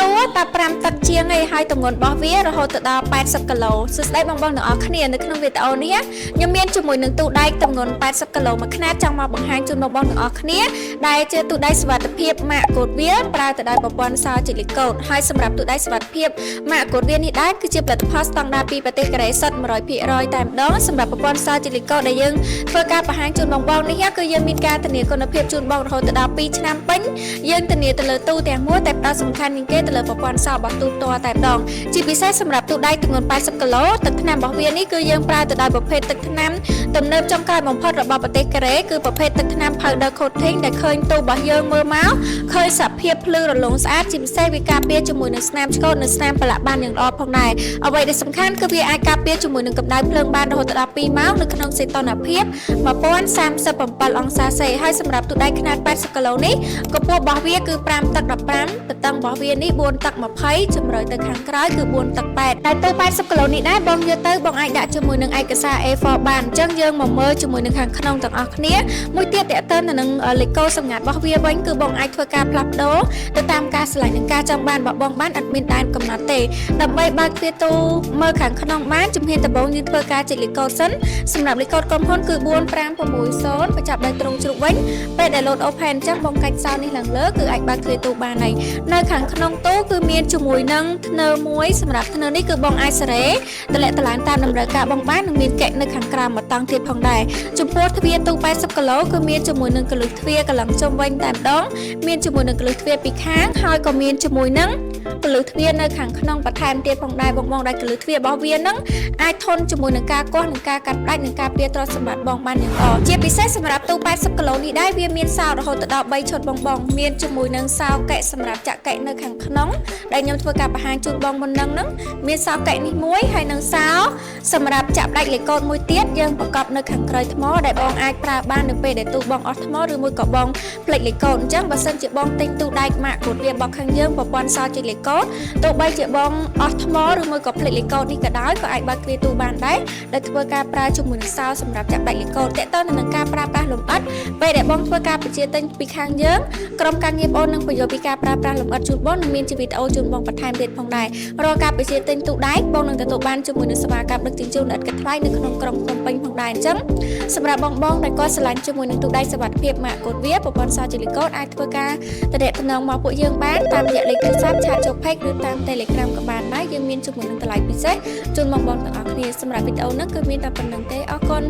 តែ5ទឹកជាងឯហើយទម្ងន់របស់វារហូតដល់80គីឡូសួស្តីបងទាំងអស់គ្នានៅក្នុងវីដេអូនេះខ្ញុំមានជាមួយនឹងទូដែកទម្ងន់80គីឡូមួយខ្នាតចង់មកបង្ហាញជូនបងទាំងអស់គ្នាដែលជាទូដែកសុវត្ថិភាពម៉ាកកូដវាប្រើទៅដោយប្រព័ន្ធសោស៊ីលីកូតហើយសម្រាប់ទូដែកសុវត្ថិភាពម៉ាកកូដវានេះដែរគឺជាផលិតផលស្តង់ដារពីប្រទេសកូរ៉េសុទ្ធ 100% តែម្ដងសម្រាប់ប្រព័ន្ធសោស៊ីលីកូតដែលយើងធ្វើការបង្ហាញជូនបងនេះគឺយើងមានការធានាគុណភាពជូនបងរហូតដល់2ឆ្នាំពេញយើងធានាទៅលើទូទាំងមួយតែផ្ដោតសំខាន់ជាងគេទៅលើប្រព័ន្ធសោរបស់ទូផ្ទាល់តែម្ដងជាពិសេសសម្រាប់ទូដែកទម្ងន់80គីឡូទឹកថ្នាំរបស់វានេះគឺយើងប្រើទៅដោយប្រភេទទឹកថ្នាំទំនើបចុងក្រោយបំផុតរបស់ប្រទេសកូរ៉េគឺប្រភេទទឹកថ្នាំ powder coating ដែលឃើញទូរបស់យើងមើលមកឃើញសភាពភ្លឺរលោងស្អាតជាពិសេសវាការពារជាមួយនឹងស្នាមឆ្កូតនិងស្នាមប្រឡាក់បានយ៉ាងល្អផងដែរអ្វីដែលសំខាន់គឺវាអាចការពារជាមួយនឹងកម្ដៅភ្លើងបានរហូតដល់2ម៉ោងនៅក្នុងសីតុណ្ហភាព1037អង្សាសេហើយសម្រាប់ទូដែកខ្នាត80គីឡូនេះកម្ពស់របស់វាគឺ5ទឹក15ទទឹងរបស់វានេះ4ទឹក20ជំរឿទៅខាងក្រោយគឺ4ទឹក8ដែលទូ80គីឡូនេះដែរបងយកទៅបងអាចដាក់ជាមួយនឹងឯកសារ A4 បានអញ្ចឹងយើងមកមើលជាមួយនឹងខាងក្នុងទាំងអស់គ្នាមួយទៀតតើតើនឹងលេខកូដសម្ងាត់របស់វាវិញគឺបងអាចធ្វើការផ្លាស់ប្ដូរទៅតាមការឆ្លាញ់និងការចង់បានរបស់បងបានអត់មានដែនកំណត់ទេដើម្បីបើកទ្វារទូមើលខាងក្នុងបានជំហានដំបូងយើងធ្វើការចុចលេខកូដសិនសម្រាប់លេខកូដក្រុមហ៊ុនគឺ4560បញ្ចប់ដោយត្រង់ជ្រុងវិញពេលដែល load open អញ្ចឹងបងកាច់សោនេះឡើងលើគឺអាចបើកទ្វារទូបានហើយនៅខាងក្នុងទូគឺមានជាមួយនឹងធ្នើមួយសម្រាប់ធ្នើនេះគឺបងអាចសេរីតម្លាក់តម្លើងតាមតម្រូវការបងបាននិងមានកែនៅខាងក្រោមមកតង់ទៀតផងដែរចំពោះទ្វារទូ80គីឡូគឺមានជាមួយនឹងកលឹះទ្វារកន្លងជុំវិញតែម្ដងមានជាមួយនឹងកលឹះទ្វារពីខាងហើយក៏មានជាមួយនឹងកលឹះទ្វារនៅខាងក្នុងបន្ថែមទៀតផងដែរបងដែលកលឹះទ្វាររបស់វានឹងអាចធន់ជាមួយនឹងការកោះនិងការកាត់ផ្ដាច់និងការពារទ្រព្យសម្បត្តិបងបានយ៉ាងល្អជាពិសេសសម្រាប់ទូ80គីឡូនេះដែរវាមានសោរហូតដល់3ឈុតបងមានជាមួយនឹងសោកែសម្រាប់ចាក់កែនៅខាងក្នុងដែលខ្ញុំធ្វើការបង្ហាញជូនបងមុននឹងមានសោកែនេះមួយហើយនឹងសោសម្រាប់ចាក់ផ្ដាច់លេខកូដមួយទៀតយើងប្រកបនៅខាងក្រោយថ្មដែលបងអាចប្រើបាននៅពេលដែលទូបងអស់ថ្មឬមួយក៏បងផ្លេចលេខកូដអញ្ចឹងបើសិនជាបងទិញទូដែកម៉ាកកូដវារបស់ខាងយើងប្រព័ន្ធសោជិះលេខកូដទោះបីជាបងអស់ថ្មឬមួយក៏ផ្លេចលេខកូដនេះក៏ដោយក៏អាចបើកទ្វារទូបានដែរដែលធ្វើការប្រើជាមួយនឹងសោសម្រាប់ចាក់ផ្ដាច់លេខកូដតើតើនឹងការប្រើប្រាស់លម្អិតពេលដែលបងធ្វើការបញ្ជាទិញពីខាងយើងក្រុមការងារបងនឹងបញ្យល់ពីការប្រើប្រាស់លម្អិតជូនបងនិងមានជាវីដេអូជូនបងបន្ថែមទៀតផងដែររាល់ការបញ្ជាទិញទូដែកបងនឹងទទួលបានជាមួយនឹងសេវាកម្មដឹកជញ្ជូនឥតគិតថ្លៃនៅក្នុងក្រុងភ្នំពេញផងដែរអញ្ចឹងសម្រាប់បងដែលគាត់ស្រឡាញ់ជាមួយនឹងទូដែកសុវត្ថិភាពម៉ាកកូដវាប្រព័ន្ធសោជិះលេខកូដអាចធ្វើការទំនាក់ទំនងមកពួកយើងបានតាមរយៈលេខទូរស័ព្ទឆាតចុះ Page ឬតាម Telegram ក៏បានដែរយើងមានជាមួយនឹងតម្លៃពិសេសជូនបងទាំងអស់គ្នាសម្រាប់វីដេអូនេះគឺមានតែប៉ុណ្្នឹងទេអរគុណ